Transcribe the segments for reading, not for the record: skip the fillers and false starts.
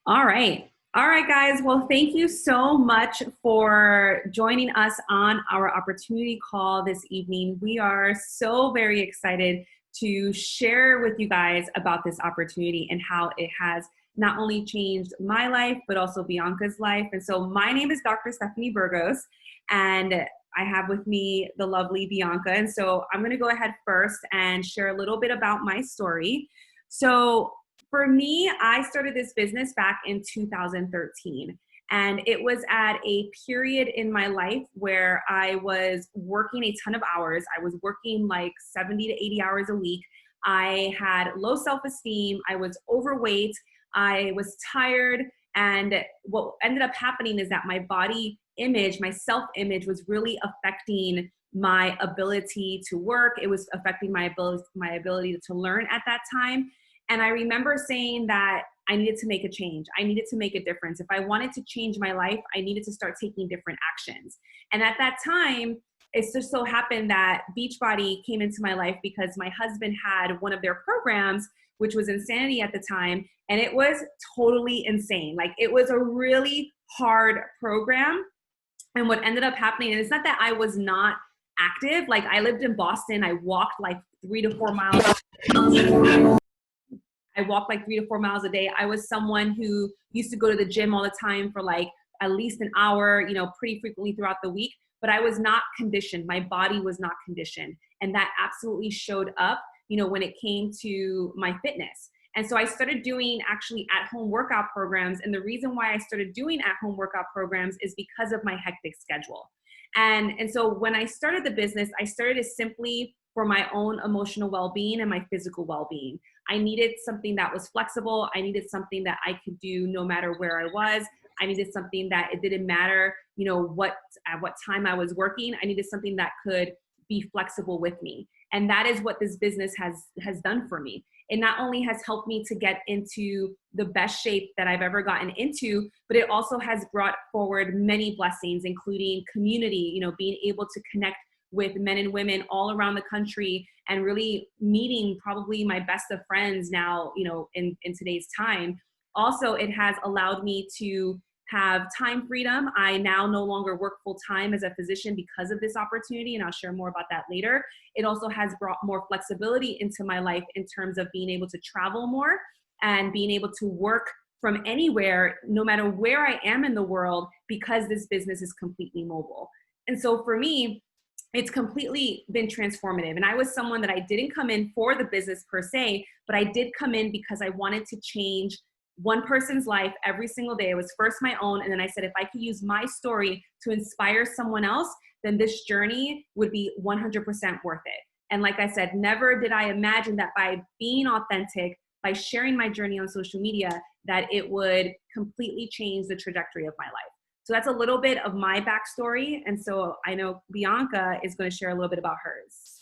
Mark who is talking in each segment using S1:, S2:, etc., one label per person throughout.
S1: All right. All right, guys. Well, thank you so much for joining us on our opportunity call this evening. We are so very excited to share with you guys about this opportunity and how it has not only changed my life, but also Bianca's life. And so, my name is Dr. Stephanie Burgos, and I have with me the lovely Bianca. And so, I'm going to go ahead first and share a little bit about my story. So, for me, I started this business back in 2013. And it was at a period in my life where I was working a ton of hours. I was working like 70 to 80 hours a week. I had low self esteem. I was overweight. I was tired. And what ended up happening is that my body image, my self image, was really affecting my ability to work. It was affecting my ability to learn at that time. And I remember saying that I needed to make a change. I needed to make a difference. If I wanted to change my life, I needed to start taking different actions. And at that time, it just so happened that Beachbody came into my life because my husband had one of their programs, which was Insanity at the time. And it was totally insane. Like, it was a really hard program. And what ended up happening, and it's not that I was not active. Like, I lived in Boston. I walked like 3 to 4 miles. I walked like 3 to 4 miles a day. I was someone who used to go to the gym all the time for like at least an hour, pretty frequently throughout the week, but I was not conditioned. My body was not conditioned. And that absolutely showed up, when it came to my fitness. And so I started doing actually at-home workout programs. And the reason why I started doing at-home workout programs is because of my hectic schedule. And so when I started the business, I started as simply for my own emotional well-being and my physical well-being. I needed something that was flexible. I needed something that I could do no matter where I was. I needed something that it didn't matter, at what time I was working. I needed something that could be flexible with me. And that is what this business has done for me. It not only has helped me to get into the best shape that I've ever gotten into, but it also has brought forward many blessings, including community, being able to connect with men and women all around the country and really meeting probably my best of friends now, in today's time. Also, it has allowed me to have time freedom. I now no longer work full time as a physician because of this opportunity, and I'll share more about that later. It also has brought more flexibility into my life in terms of being able to travel more and being able to work from anywhere, no matter where I am in the world, because this business is completely mobile. And so for me, it's completely been transformative. And I was someone that I didn't come in for the business per se, but I did come in because I wanted to change one person's life every single day. It was first my own. And then I said, if I could use my story to inspire someone else, then this journey would be 100% worth it. And like I said, never did I imagine that by being authentic, by sharing my journey on social media, that it would completely change the trajectory of my life. So that's a little bit of my backstory. And so I know Bianca is going to share a little bit about hers.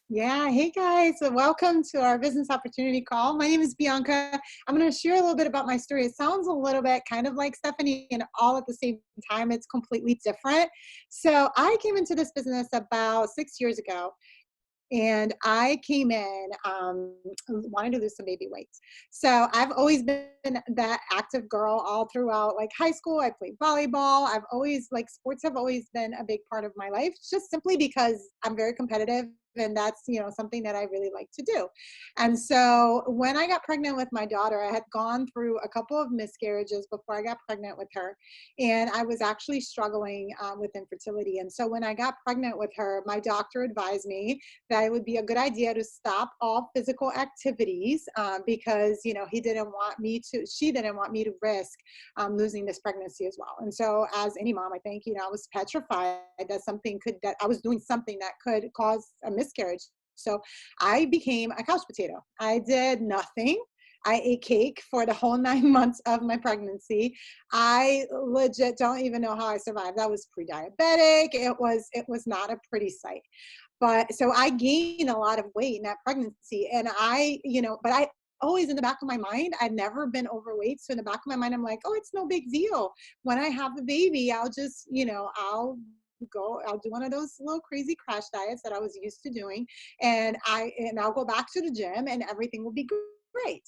S2: Yeah, hey guys, so welcome to our business opportunity call. My name is Bianca. I'm going to share a little bit about my story. It sounds a little bit kind of like Stephanie, and all at the same time, it's completely different. So I came into this business about 6 years ago. And I came in wanting to lose some baby weight. So I've always been that active girl all throughout like high school. I played volleyball. I've always sports have always been a big part of my life, just simply because I'm very competitive. And that's, something that I really like to do. And so when I got pregnant with my daughter, I had gone through a couple of miscarriages before I got pregnant with her. And I was actually struggling with infertility. And so when I got pregnant with her, my doctor advised me that it would be a good idea to stop all physical activities because, she didn't want me to risk losing this pregnancy as well. And so as any mom, I think, I was petrified that I was doing something that could cause a miscarriage. So I became a couch potato. I did nothing. I ate cake for the whole 9 months of my pregnancy. I legit don't even know how I survived. I was pre-diabetic. It was not a pretty sight. But so I gained a lot of weight in that pregnancy. And but I always in the back of my mind, I'd never been overweight. So in the back of my mind, I'm like, oh, it's no big deal. When I have the baby, I'll just, I'll do one of those little crazy crash diets that I was used to doing. And I'll go back to the gym and everything will be great.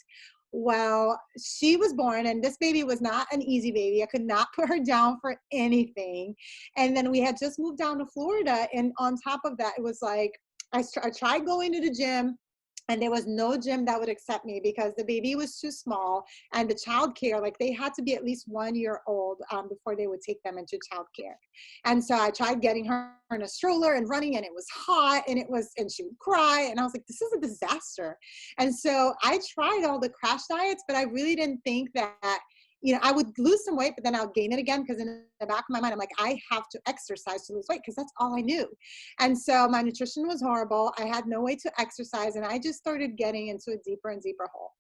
S2: Well, she was born, and this baby was not an easy baby. I could not put her down for anything. And then we had just moved down to Florida. And on top of that, it was like, I tried going to the gym, and there was no gym that would accept me because the baby was too small, and the childcare, like they had to be at least 1 year old before they would take them into childcare. And so I tried getting her in a stroller and running, and it was hot, and she would cry, and I was like, this is a disaster. And so I tried all the crash diets, but I really didn't think that, I would lose some weight, but then I'll gain it again, because in the back of my mind, I'm like, I have to exercise to lose weight, because that's all I knew. And so my nutrition was horrible. I had no way to exercise, and I just started getting into a deeper and deeper hole.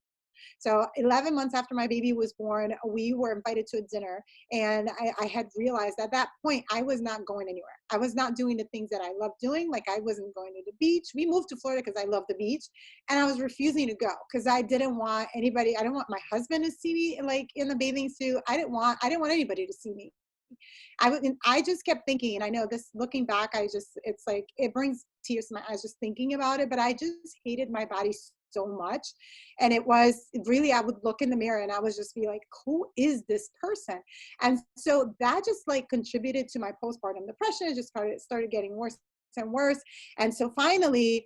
S2: So 11 months after my baby was born, we were invited to a dinner, and I had realized at that point I was not going anywhere. I was not doing the things that I love doing. Like, I wasn't going to the beach. We moved to Florida because I love the beach, and I was refusing to go because I didn't want anybody. I didn't want my husband to see me like in the bathing suit. I didn't want anybody to see me. I just kept thinking, and I know this, looking back, it's like, it brings tears to my eyes just thinking about it, but I just hated my body so much. And it was really, I would look in the mirror and I would just be like, who is this person? And so that just like contributed to my postpartum depression. It just started getting worse and worse. And so finally,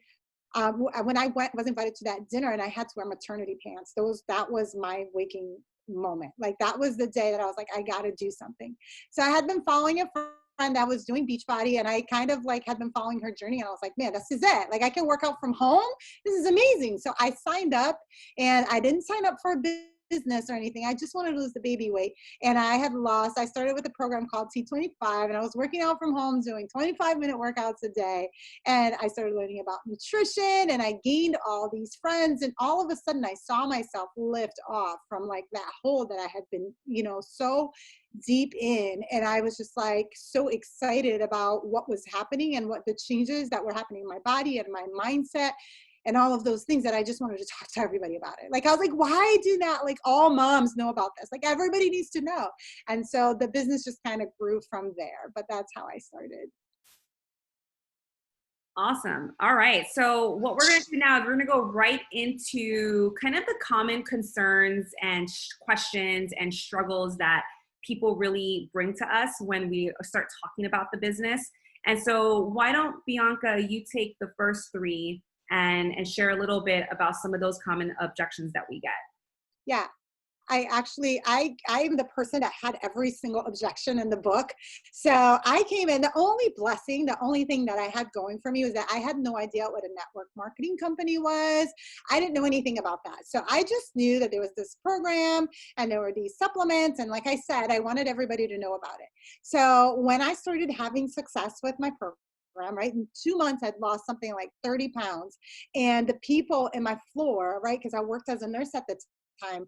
S2: when I was invited to that dinner, and I had to wear maternity pants, that was my waking moment. Like, that was the day that I was like, I got to do something. So I had been following a friend that was doing Beachbody, and I kind of like had been following her journey, and I was like, man, this is it. Like, I can work out from home. This is amazing. So I signed up, and I didn't sign up for a business or anything. I just wanted to lose the baby weight. And I started with a program called T25, and I was working out from home, doing 25-minute workouts a day. And I started learning about nutrition, and I gained all these friends. And all of a sudden I saw myself lift off from like that hole that I had been, so deep in. And I was just like so excited about what was happening and what the changes that were happening in my body and my mindset and all of those things, that I just wanted to talk to everybody about it. Like, I was like, why do not like all moms know about this? Like, everybody needs to know. And so the business just kind of grew from there, but that's how I started.
S1: Awesome. All right. So what we're going to do now is we're going to go right into kind of the common concerns and questions and struggles that people really bring to us when we start talking about the business. And so why don't, Bianca, you take the first three and share a little bit about some of those common objections that we get.
S2: Yeah. I am the person that had every single objection in the book. So I came in, the only blessing, the only thing that I had going for me was that I had no idea what a network marketing company was. I didn't know anything about that. So I just knew that there was this program and there were these supplements. And like I said, I wanted everybody to know about it. So when I started having success with my program, right, in 2 months, I'd lost something like 30 pounds. And the people in my floor, right, because I worked as a nurse at the time,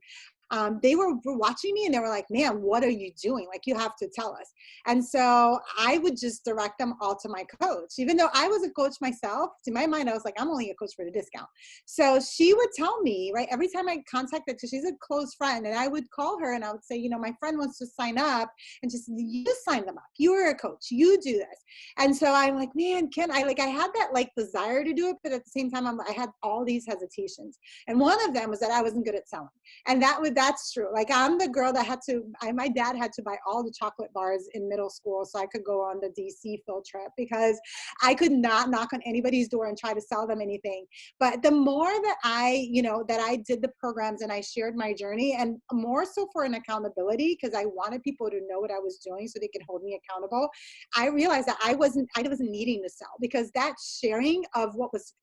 S2: they were watching me, and they were like, man, what are you doing? Like, you have to tell us. And so I would just direct them all to my coach. Even though I was a coach myself, to my mind, I was like, I'm only a coach for the discount. So she would tell me, right, every time I contacted, because she's a close friend, and I would call her and I would say, my friend wants to sign up, and just, you just sign them up. You are a coach, you do this. And so I'm like, man, I had that like desire to do it, but at the same time, I had all these hesitations. And one of them was that I wasn't good at selling. And that's true. Like, I'm the girl that my dad had to buy all the chocolate bars in middle school so I could go on the DC field trip, because I could not knock on anybody's door and try to sell them anything. But the more that that I did the programs and I shared my journey, and more so for an accountability, because I wanted people to know what I was doing so they could hold me accountable, I realized that I wasn't needing to sell, because that sharing of what was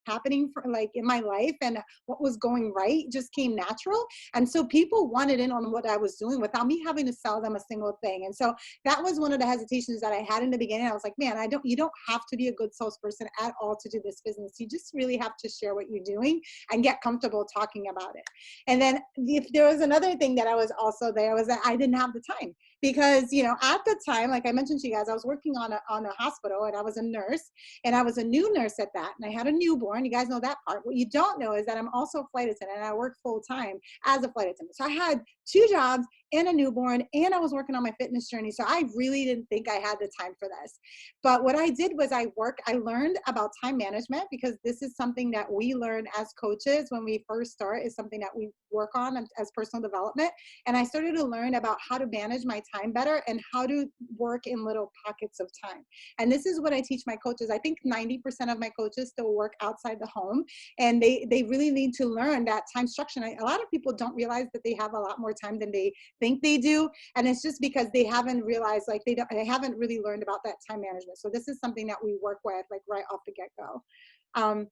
S2: happening for like in my life and what was going right just came natural. And so people wanted in on what I was doing without me having to sell them a single thing. And so that was one of the hesitations that I had in the beginning. I was like, man, you don't have to be a good salesperson at all to do this business. You just really have to share what you're doing and get comfortable talking about it. And then if there was another thing that I was also there, was that I didn't have the time, because at the time, like I mentioned to you guys, I was working on a hospital, and I was a nurse, and I was a new nurse at that, and I had a newborn. You guys know that part. What you don't know is that I'm also a flight attendant, and I work full time as a flight attendant. So I had 2 jobs and a newborn, and I was working on my fitness journey. So I really didn't think I had the time for this. But what I did was I learned about time management, because this is something that we learn as coaches when we first start, is something that we work on as personal development. And I started to learn about how to manage my time better and how to work in little pockets of time. And this is what I teach my coaches. I think 90% of my coaches still work outside the home, and they really need to learn that time structure. A lot of people don't realize that they have a lot more time than they think they do. And it's just because they haven't realized, like they haven't really learned about that time management. So this is something that we work with like right off the get-go.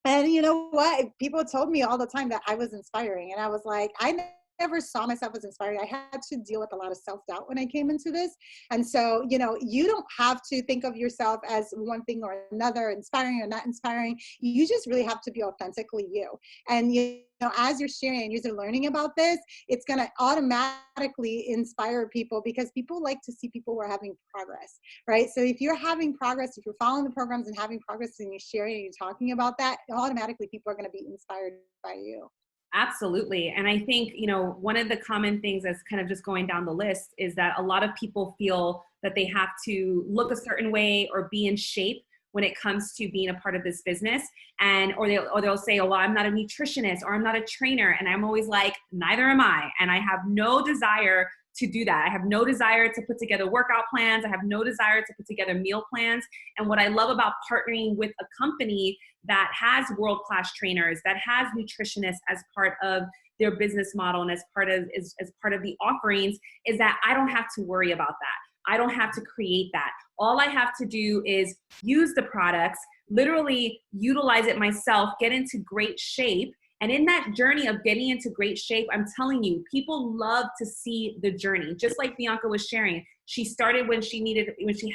S2: And you know what? People told me all the time that I was inspiring. And I was like, I never saw myself as inspiring. I had to deal with a lot of self-doubt when I came into this. And so, you know, you don't have to think of yourself as one thing or another, inspiring or not inspiring. You just really have to be authentically you. And you know, as you're sharing and you're learning about this, it's going to automatically inspire people, because people like to see people who are having progress, right? So if you're having progress, if you're following the programs and having progress and you're sharing and you're talking about that, automatically people are going to be inspired by you.
S1: Absolutely. And I think, you know, one of the common things that's kind of just going down the list is that a lot of people feel that they have to look a certain way or be in shape when it comes to being a part of this business. And or they'll say, oh, well, I'm not a nutritionist or I'm not a trainer. And I'm always like, neither am I. And I have no desire to do that. I have no desire to put together workout plans. I have no desire to put together meal plans. And what I love about partnering with a company that has world-class trainers, that has nutritionists as part of their business model and as part of the offerings, is that I don't have to worry about that. I don't have to create that. All I have to do is use the products, literally utilize it myself, get into great shape. And in that journey of getting into great shape, I'm telling you, people love to see the journey. Just like Bianca was sharing, she started when she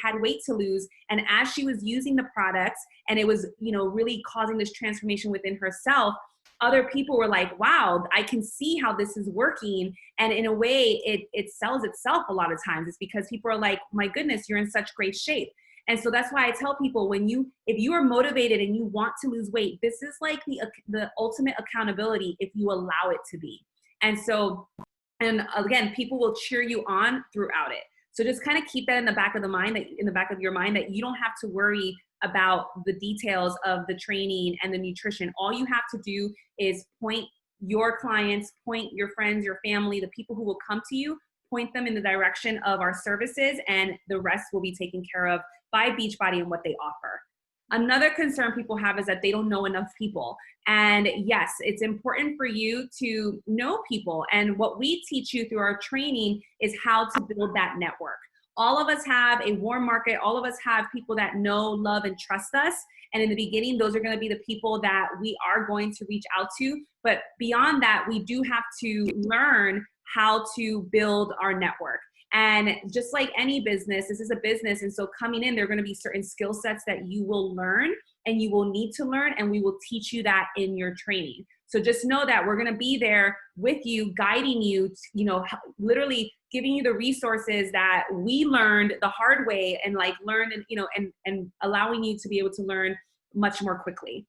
S1: had weight to lose. And as she was using the products and it was, you know, really causing this transformation within herself, other people were like, wow, I can see how this is working. And in a way, it sells itself a lot of times. It's because people are like, my goodness, you're in such great shape. And so that's why I tell people, if you are motivated and you want to lose weight, this is like the ultimate accountability if you allow it to be. And so, and again, people will cheer you on throughout it. So just kind of keep that in the back of your mind, that you don't have to worry about the details of the training and the nutrition. All you have to do is point your clients, point your friends, your family, the people who will come to you, point them in the direction of our services, and the rest will be taken care of by Beachbody and what they offer. Another concern people have is that they don't know enough people. And yes, it's important for you to know people. And what we teach you through our training is how to build that network. All of us have a warm market. All of us have people that know, love, and trust us. And in the beginning, those are going to be the people that we are going to reach out to. But beyond that, we do have to learn how to build our network. And just like any business, this is a business. And so coming in, there are going to be certain skill sets that you will learn and you will need to learn. And we will teach you that in your training. So just know that we're going to be there with you, guiding you, you know, literally giving you the resources that we learned the hard way and like learn, and, you know, and allowing you to be able to learn much more quickly.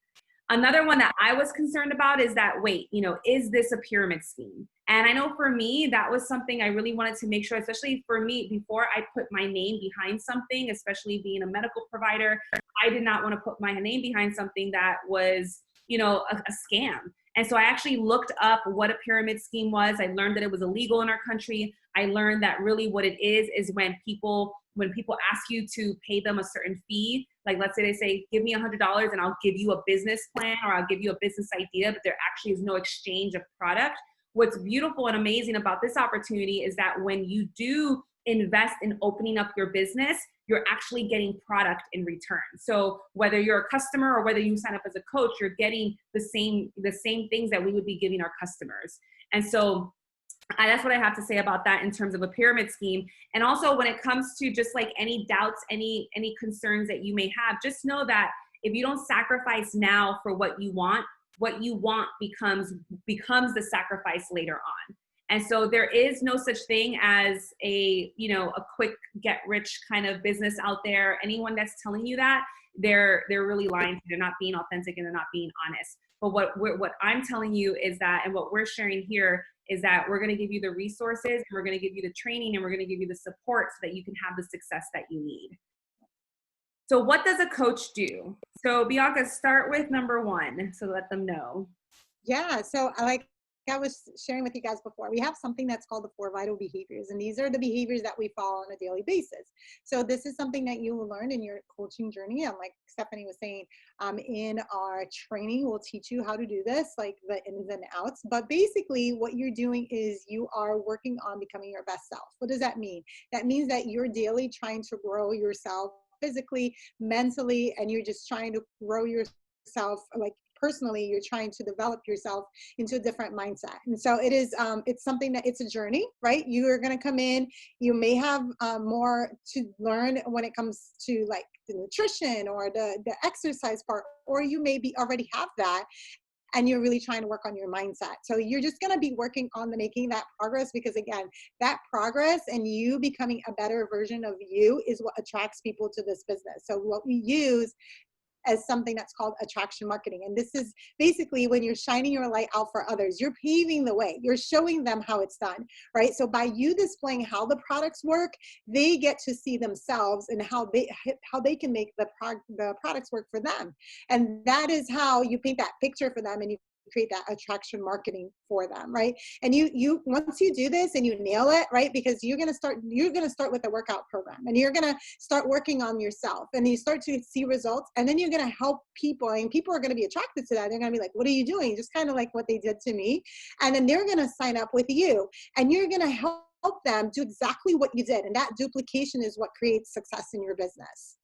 S1: Another one that I was concerned about is that, wait, you know, is this a pyramid scheme? And I know for me, that was something I really wanted to make sure, especially for me, before I put my name behind something, especially being a medical provider, I did not want to put my name behind something that was, you know, a scam. And so I actually looked up what a pyramid scheme was. I learned that it was illegal in our country. I learned that really what it is when people ask you to pay them a certain fee, like let's say they say, give me $100 and I'll give you a business plan or I'll give you a business idea, but there actually is no exchange of product. What's beautiful and amazing about this opportunity is that when you do invest in opening up your business, you're actually getting product in return. So whether you're a customer or whether you sign up as a coach, you're getting the same things that we would be giving our customers. And so that's what I have to say about that in terms of a pyramid scheme. And also when it comes to just like any doubts, any concerns that you may have, just know that if you don't sacrifice now for what you want becomes the sacrifice later on. And so there is no such thing as a quick get rich kind of business out there. Anyone that's telling you that, they're really lying. They're not being authentic and they're not being honest. But what I'm telling you is that, and what we're sharing here is that we're going to give you the resources, and we're going to give you the training, and we're going to give you the support so that you can have the success that you need. So what does a coach do? So Bianca, start with number one, so let them know.
S2: Yeah, so I was sharing with you guys before, we have something that's called the 4 vital behaviors, and these are the behaviors that we follow on a daily basis. So this is something that you will learn in your coaching journey. And like Stephanie was saying, in our training, we'll teach you how to do this, like the ins and outs. But basically what you're doing is you are working on becoming your best self. What does that mean? That means that you're daily trying to grow yourself physically, mentally, and you're just trying to grow yourself, like personally, you're trying to develop yourself into a different mindset. And so it is, it's something that it's a journey, right? You are going to come in, you may have more to learn when it comes to like the nutrition or the exercise part, or you maybe already have that and you're really trying to work on your mindset. So you're just going to be working on making that progress, because again, that progress and you becoming a better version of you is what attracts people to this business. So what we use as something that's called attraction marketing. And this is basically when you're shining your light out for others, you're paving the way, you're showing them how it's done, right? So by you displaying how the products work, they get to see themselves and how they can make the products work for them. And that is how you paint that picture for them, and you create that attraction marketing for them, right? And you once you do this and you nail it, right? Because you're going to start with a workout program, and you're going to start working on yourself, and you start to see results, and then you're going to help people, and people are going to be attracted to that. They're going to be like, what are you doing? Just kind of like what they did to me. And then they're going to sign up with you, and you're going to help them do exactly what you did. And that duplication is what creates success in your business.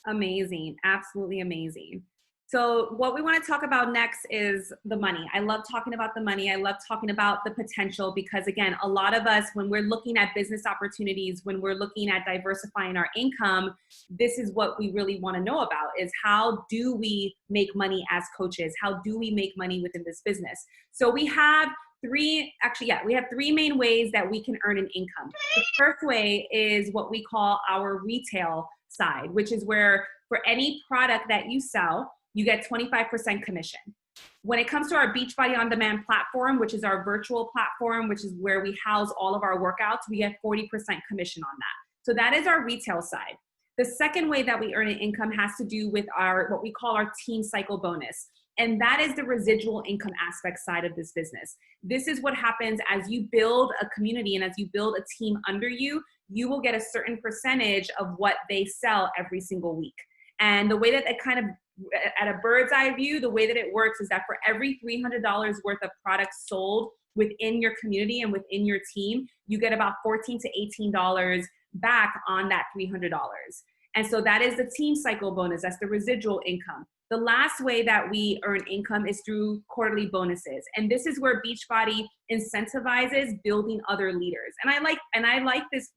S1: Amazing. Absolutely amazing. So what we want to talk about next is the money. I love talking about the money. I love talking about the potential, because again, a lot of us, when we're looking at business opportunities, when we're looking at diversifying our income, this is what we really want to know about, is how do we make money as coaches? How do we make money within this business? So we have three main ways that we can earn an income. The first way is what we call our retail side, which is where for any product that you sell, you get 25% commission. When it comes to our Beachbody On Demand platform, which is our virtual platform, which is where we house all of our workouts, we get 40% commission on that. So that is our retail side. The second way that we earn an income has to do with what we call our team cycle bonus. And that is the residual income aspect side of this business. This is what happens as you build a community and as you build a team under you, you will get a certain percentage of what they sell every single week. And the way that it kind of, at a bird's eye view, the way that it works is that for every $300 worth of products sold within your community and within your team, you get about $14 to $18 back on that $300. And so that is the team cycle bonus. That's the residual income. The last way that we earn income is through quarterly bonuses. And this is where Beachbody incentivizes building other leaders. And I like this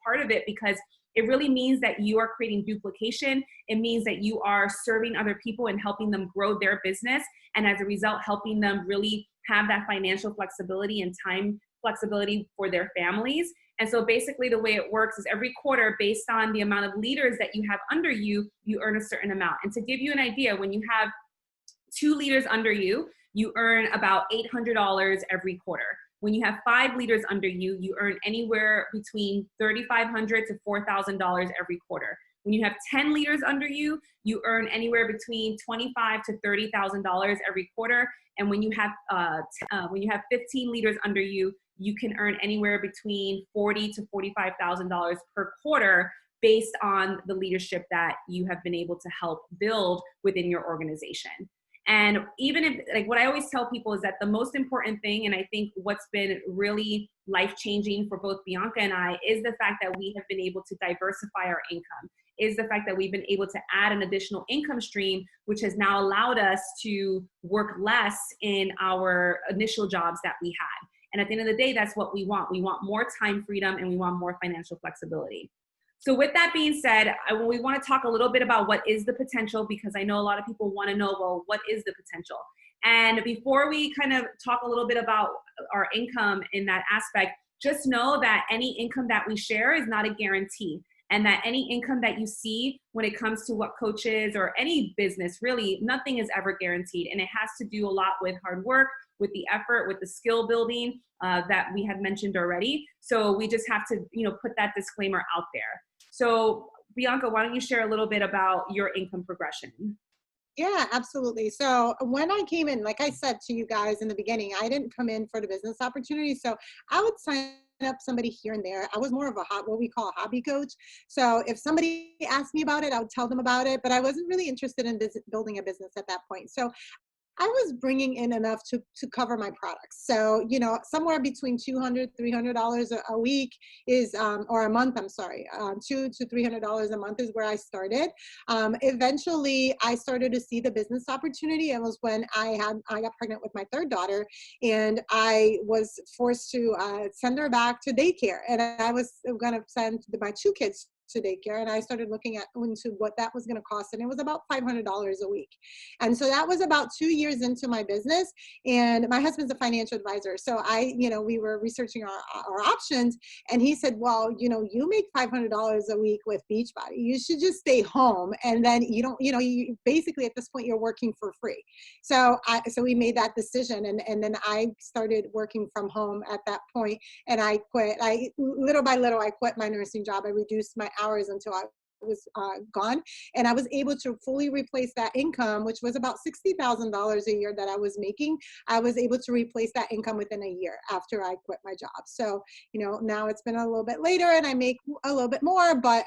S1: part of it, because it really means that you are creating duplication. It means that you are serving other people and helping them grow their business. And as a result, helping them really have that financial flexibility and time flexibility for their families. And so basically the way it works is every quarter, based on the amount of leaders that you have under you, you earn a certain amount. And to give you an idea, when you have 2 leaders under you, you earn about $800 every quarter. When you have 5 leaders under you, you earn anywhere between $3,500 to $4,000 every quarter. When you have 10 leaders under you, you earn anywhere between $25,000 to $30,000 every quarter. And when you have 15 leaders under you, you can earn anywhere between $40,000 to $45,000 per quarter, based on the leadership that you have been able to help build within your organization. And even if, like, what I always tell people is that the most important thing, and I think what's been really life-changing for both Bianca and I, is the fact that we have been able to diversify our income, is the fact that we've been able to add an additional income stream, which has now allowed us to work less in our initial jobs that we had. And at the end of the day, that's what we want. We want more time freedom, and we want more financial flexibility. So with that being said, we want to talk a little bit about what is the potential, because I know a lot of people want to know, well, what is the potential? And before we kind of talk a little bit about our income in that aspect, just know that any income that we share is not a guarantee. And that any income that you see when it comes to what coaches or any business, really, nothing is ever guaranteed. And it has to do a lot with hard work, with the effort, with the skill building that we had mentioned already. So we just have to, put that disclaimer out there. So Bianca, why don't you share a little bit about your income progression?
S2: Yeah, absolutely. So when I came in, like I said to you guys in the beginning, I didn't come in for the business opportunity. So I would sign up somebody here and there. I was more of what we call a hobby coach. So if somebody asked me about it, I would tell them about it, but I wasn't really interested in building a business at that point. So I was bringing in enough to cover my products. So, somewhere between $200, $300 a week is, or a month, I'm sorry, $200 to $300 a month is where I started. Eventually, I started to see the business opportunity. It was when I got pregnant with my third daughter, and I was forced to send her back to daycare. And I was going to send my two kids to daycare, and I started looking into what that was going to cost, and it was about $500 a week. And so that was about 2 years into my business, and my husband's a financial advisor, so we were researching our options, and he said, well, you make $500 a week with Beachbody, you should just stay home, and then you basically at this point you're working for free. So we made that decision, and then I started working from home at that point, and I quit. Little by little I quit my nursing job. I reduced my hours until I was gone, and I was able to fully replace that income, which was about $60,000 a year that I was making. I was able to replace that income within a year after I quit my job. So now it's been a little bit later and I make a little bit more, but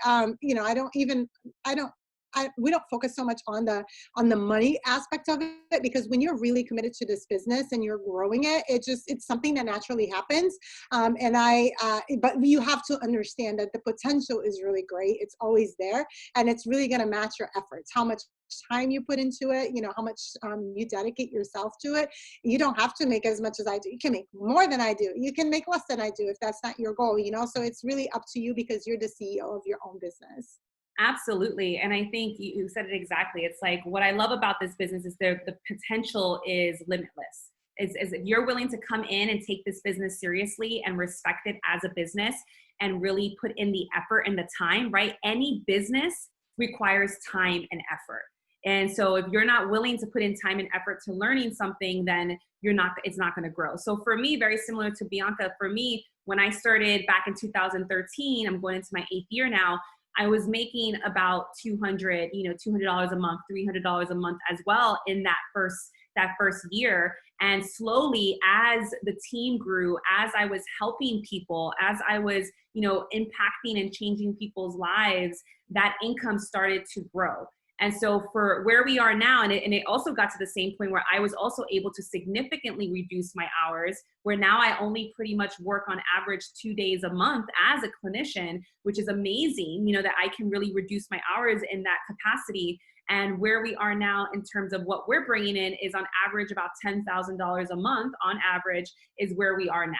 S2: we don't focus so much on the money aspect of it, because when you're really committed to this business and you're growing it, it's something that naturally happens. But you have to understand that the potential is really great. It's always there, and it's really going to match your efforts, how much time you put into it, how much you dedicate yourself to it. You don't have to make as much as I do. You can make more than I do. You can make less than I do if that's not your goal, so it's really up to you, because you're the CEO of your own business.
S1: Absolutely. And I think you said it exactly. It's like, what I love about this business is the potential is limitless. Is if you're willing to come in and take this business seriously and respect it as a business and really put in the effort and the time, right? Any business requires time and effort. And so if you're not willing to put in time and effort to learning something, then it's not going to grow. So for me, very similar to Bianca, for me, when I started back in 2013, I'm going into my 8th year now, I was making about $200 a month, $300 a month as well in that first year. And slowly, as the team grew, as I was helping people, as I was, impacting and changing people's lives, that income started to grow. And so for where we are now, and it also got to the same point where I was also able to significantly reduce my hours, where now I only pretty much work on average 2 days a month as a clinician, which is amazing, that I can really reduce my hours in that capacity. And where we are now in terms of what we're bringing in is on average about $10,000 a month on average is where we are now.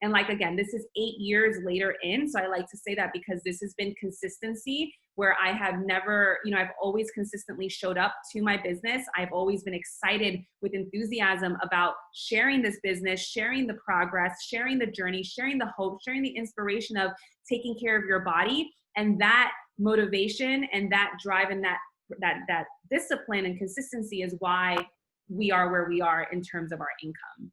S1: And like, again, this is 8 years later in. So I like to say that because this has been consistency where I have never, I've always consistently showed up to my business. I've always been excited with enthusiasm about sharing this business, sharing the progress, sharing the journey, sharing the hope, sharing the inspiration of taking care of your body. And that motivation and that drive and that discipline and consistency is why we are where we are in terms of our income.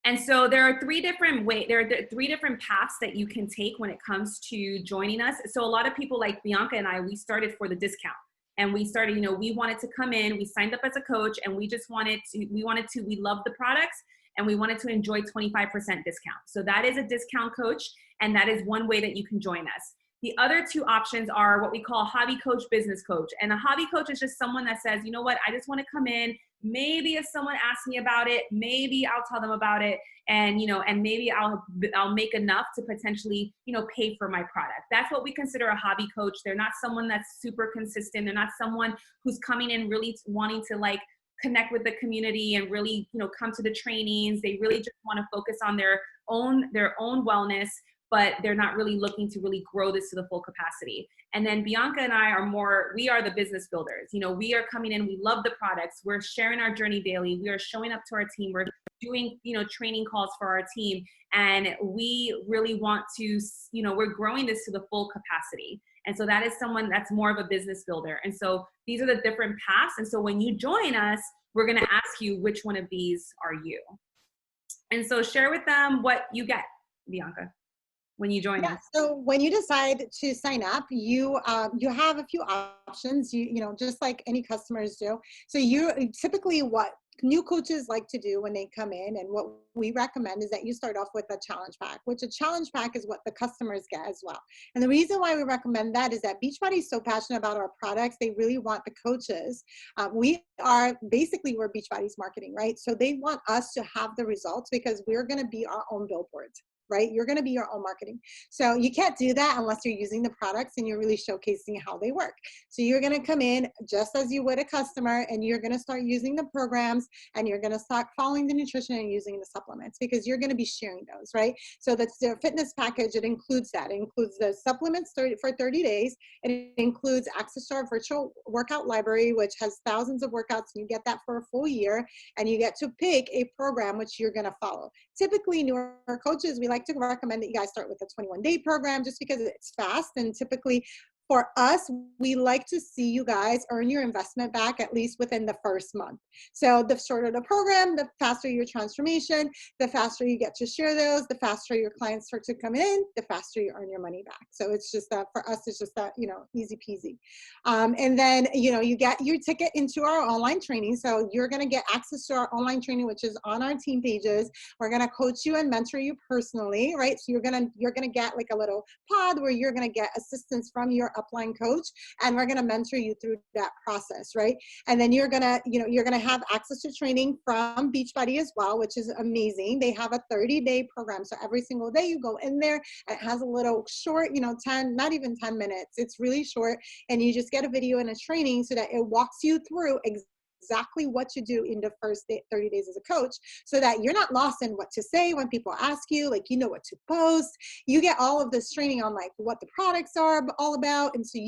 S1: And so there are three different paths that you can take when it comes to joining us. So a lot of people like Bianca and I, we started for the discount. And we started, we wanted to come in, we signed up as a coach, and we loved the products, and we wanted to enjoy 25% discount. So that is a discount coach, and that is one way that you can join us. The other two options are what we call hobby coach, business coach. And a hobby coach is just someone that says, you know what, I just want to come in. Maybe if someone asks me about it, maybe I'll tell them about it. And, and maybe I'll make enough to potentially, pay for my product. That's what we consider a hobby coach. They're not someone that's super consistent. They're not someone who's coming in really wanting to connect with the community and really, come to the trainings. They really just want to focus on their own wellness, but they're not really looking to really grow this to the full capacity. And then Bianca and I we are the business builders. We are coming in, we love the products, we're sharing our journey daily, we are showing up to our team, we're doing, training calls for our team. And we really want to, we're growing this to the full capacity. And so that is someone that's more of a business builder. And so these are the different paths. And so when you join us, we're going to ask you which one of these are you. And so share with them what you get, Bianca, when you join
S2: Yeah,
S1: us.
S2: so when you decide to sign up, you have a few options, just like any customers do. So you typically, what new coaches like to do when they come in, and what we recommend, is that you start off with a challenge pack, which a challenge pack is what the customers get as well. And the reason why we recommend that is that Beachbody is so passionate about our products, they really want the coaches. We're Beachbody's marketing, right? So they want us to have the results, because we're going to be our own billboards, right? You're going to be your own marketing. So you can't do that unless you're using the products and you're really showcasing how they work. So you're going to come in just as you would a customer, and you're going to start using the programs, and you're going to start following the nutrition and using the supplements, because you're going to be sharing those, right? So that's the fitness package. It includes that. It includes the supplements for 30 days. It includes access to our virtual workout library, which has thousands of workouts, and you get that for a full year. And you get to pick a program which you're going to follow. Typically, newer coaches, we like to recommend that you guys start with a 21-day program, just because it's fast. And typically for us, we like to see you guys earn your investment back at least within the first month. So the shorter the program, the faster your transformation, the faster you get to share those, the faster your clients start to come in, the faster you earn your money back. So it's just that for us, it's just that, easy peasy. And then, you get your ticket into our online training. So you're going to get access to our online training, which is on our team pages. We're going to coach you and mentor you personally, right? So you're going to get like a little pod where you're going to get assistance from your upline coach, and we're going to mentor you through that process, right? And then you're going to have access to training from Beachbody as well, which is amazing. They have a 30-day program. So every single day you go in there, and it has a little short, 10, not even 10 minutes. It's really short. And you just get a video and a training so that it walks you through exactly what to do in the first 30 days as a coach, so that you're not lost in what to say when people ask you, like, what to post. You get all of this training on like what the products are all about. And so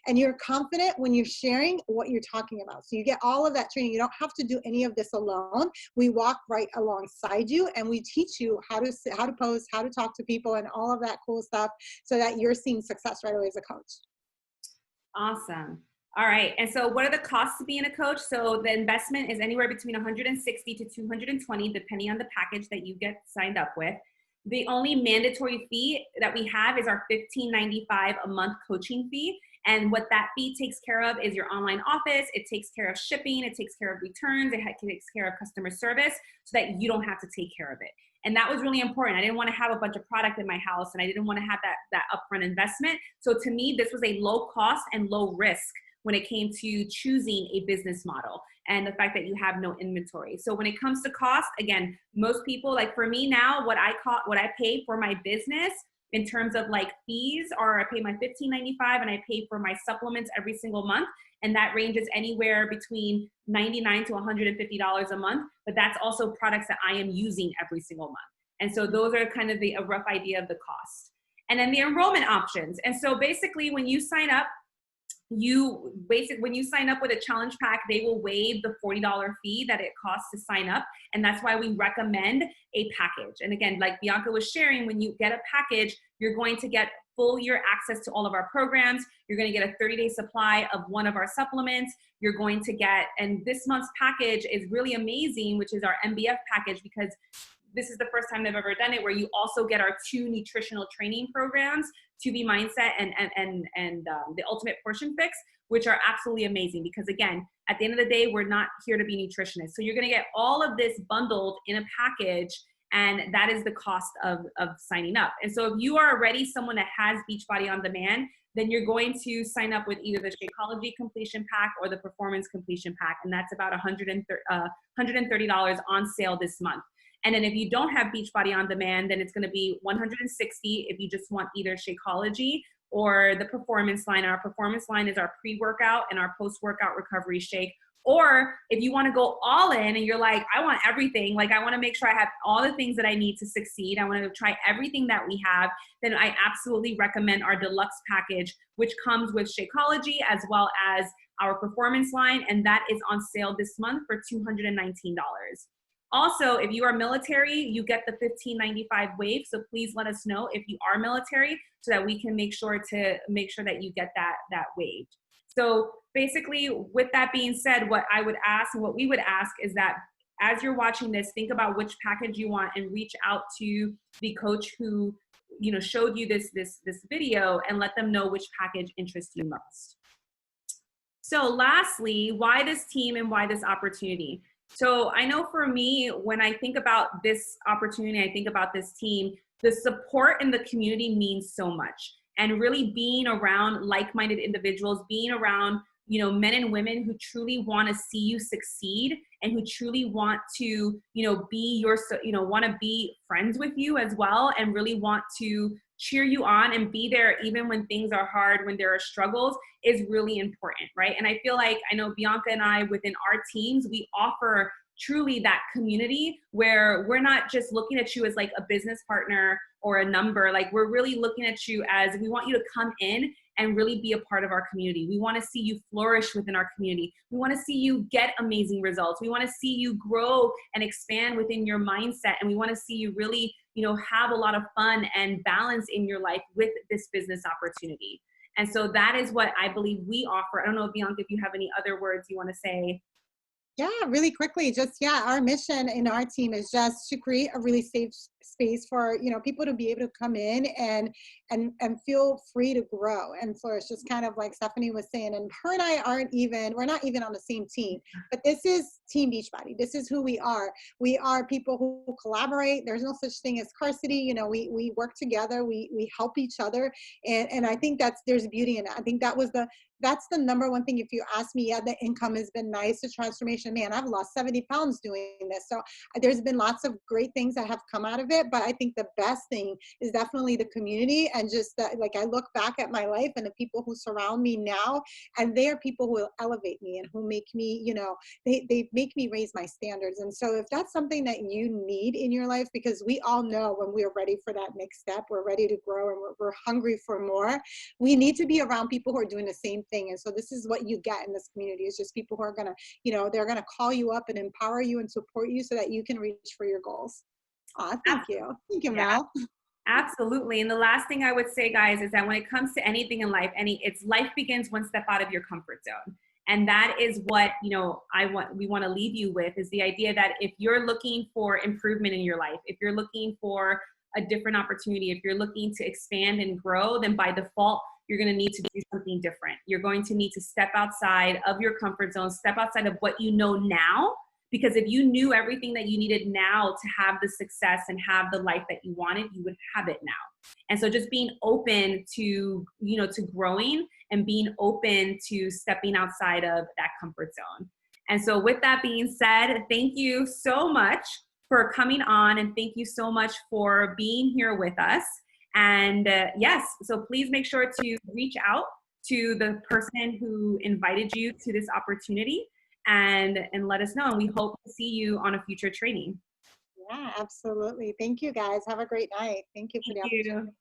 S2: and you're confident when you're sharing what you're talking about. So you get all of that training. You don't have to do any of this alone. We walk right alongside you, and we teach you how to post, how to talk to people, and all of that cool stuff, so that you're seeing success right away as a coach.
S1: Awesome. All right. And so what are the costs to being a coach? So the investment is anywhere between 160 to 220, depending on the package that you get signed up with. The only mandatory fee that we have is our $15.95 a month coaching fee. And what that fee takes care of is your online office. It takes care of shipping. It takes care of returns. It takes care of customer service, so that you don't have to take care of it. And that was really important. I didn't want to have a bunch of product in my house, and I didn't want to have that upfront investment. So to me, this was a low cost and low risk when it came to choosing a business model, and the fact that you have no inventory. So when it comes to cost, again, most people, like for me now, what I pay for my business in terms of like fees are, I pay my $15.95, and I pay for my supplements every single month. And that ranges anywhere between $99 to $150 a month, but that's also products that I am using every single month. And so those are kind of a rough idea of the cost. And then the enrollment options. And so basically when you sign up, when you sign up with a challenge pack, they will waive the $40 fee that it costs to sign up. And that's why we recommend a package. And again, like Bianca was sharing, when you get a package, you're going to get full year access to all of our programs. You're going to get a 30-day supply of one of our supplements. You're going to get, and this month's package is really amazing, which is our MBF package, because this is the first time they've ever done it, where you also get our 2 nutritional training programs, 2B Mindset and the Ultimate Portion Fix, which are absolutely amazing. Because again, at the end of the day, we're not here to be nutritionists. So you're going to get all of this bundled in a package, and that is the cost of signing up. And so if you are already someone that has Beachbody On Demand, then you're going to sign up with either the Shakeology Completion Pack or the Performance Completion Pack, and that's about $130 on sale this month. And then if you don't have Beachbody On Demand, then it's going to be $160 if you just want either Shakeology or the Performance line. Our Performance line is our pre-workout and our post-workout recovery shake. Or if you want to go all in and you're like, I want everything, like I want to make sure I have all the things that I need to succeed, I want to try everything that we have, then I absolutely recommend our deluxe package, which comes with Shakeology as well as our Performance line. And that is on sale this month for $219. Also, if you are military, you get the 1595 wave. So please let us know if you are military so that we can make sure that you get that wave. So basically, with that being said, what I would ask and what we would ask is that as you're watching this, think about which package you want and reach out to the coach who showed you this video and let them know which package interests you most. So lastly, why this team and why this opportunity? So I know for me, when I think about this opportunity, I think about this team, the support in the community means so much. And really being around like-minded individuals, being around men and women who truly want to see you succeed and who truly want to, want to be friends with you as well and really want to cheer you on and be there even when things are hard, when there are struggles, is really important, right? And I feel like, I know Bianca and I, within our teams, we offer truly that community where we're not just looking at you as like a business partner or a number. Like, we're really looking at you as, we want you to come in and really be a part of our community. We want to see you flourish within our community. We want to see you get amazing results. We want to see you grow and expand within your mindset. And we want to see you really, have a lot of fun and balance in your life with this business opportunity. And so that is what I believe we offer. I don't know, Bianca, if you have any other words you want to say.
S2: Yeah, really quickly, our mission in our team is just to create a really safe space for, people to be able to come in and feel free to grow and flourish, just kind of like Stephanie was saying. And her and I we're not even on the same team, but this is Team Beachbody. This is who we are. We are people who collaborate. There's no such thing as scarcity. We work together, we help each other. And I think there's beauty in it. I think that's the number one thing. If you ask me, the income has been nice, the transformation, man, I've lost 70 pounds doing this. So there's been lots of great things that have come out of it. But I think the best thing is definitely the community, and just that, like, I look back at my life and the people who surround me now, and they are people who will elevate me and who make me, they make me raise my standards. And so if that's something that you need in your life, because we all know when we're ready for that next step, we're ready to grow and we're hungry for more, we need to be around people who are doing the same thing. And so this is what you get in this community, is just people who are going to, they're going to call you up and empower you and support you so that you can reach for your goals. Thank you. Thank you, Mel.
S1: Absolutely. And the last thing I would say, guys, is that when it comes to anything in life, life begins one step out of your comfort zone. And that is what, we want to leave you with, is the idea that if you're looking for improvement in your life, if you're looking for a different opportunity, if you're looking to expand and grow, then by default, you're going to need to do something different. You're going to need to step outside of your comfort zone, step outside of what you know now. Because if you knew everything that you needed now to have the success and have the life that you wanted, you would have it now. And so just being open to, to growing and being open to stepping outside of that comfort zone. And so with that being said, thank you so much for coming on, and thank you so much for being here with us. And yes, so please make sure to reach out to the person who invited you to this opportunity and let us know. And we hope to see you on a future training.
S2: Yeah, absolutely. Thank you, guys. Have a great night. Thank you for the opportunity.